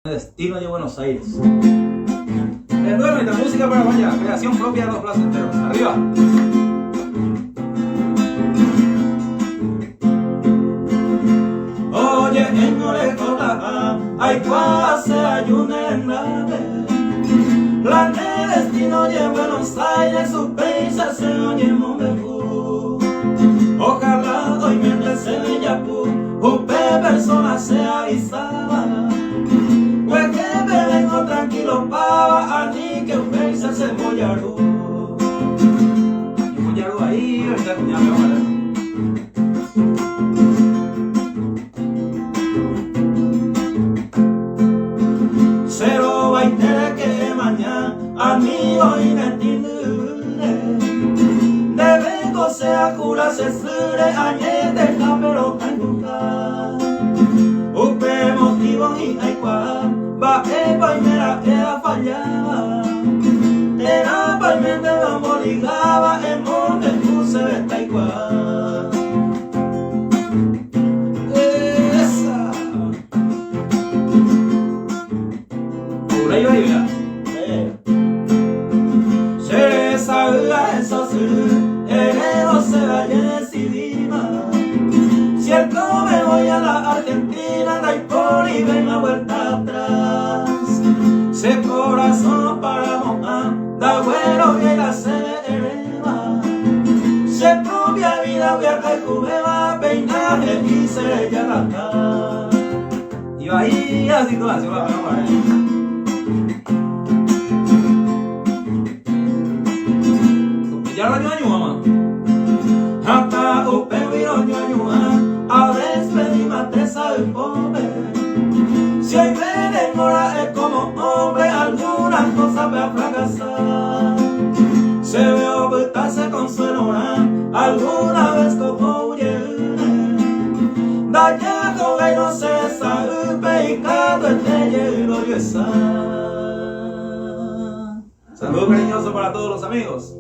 Destino de Buenos Aires. Bueno, esta música para vaya, creación propia de los placenteros. Arriba. Oye, en Orejola hay cuase ayunenave. La destino de Buenos Aires, su peisa se oye Monbejú. Ojalá hoy me se de Yapú, upe persona se avisaba. Pues que me vengo tranquilo pava, a ni que usted se mollaru. Y mollaru ahí, ahorita cuñado, ¿vale? Cero baite que mañana, amigo y netindure. De vengo se acura se sure, añete capero canduca. Upe motivo y hay cual. Va epa y mera era fallaba. Era pa y mente vamos ligaba. En monte puse esta igual. Esa por ahí va y vea. Se sabe eso suru. Enero se vaya decidida. Si el come voy a la Argentina, da y por y ven la vuelta atrás. Se corazón para mojar, da güero y la se eleva. Se propia vida voy a recubeba, peinaje y se ya la está. Y ahí la situación va a ver. Ya la ñoño mamá. Hasta upe viro ñoño a despedir mateza del pobre. Si hoy me demora es como hombre, algunas cosas va a fracasar. Se ve ocultarse con su enora, alguna vez como huye. Daña con él no se sabe y cada estrella gloriosa. Saludos cariñosos para todos los amigos.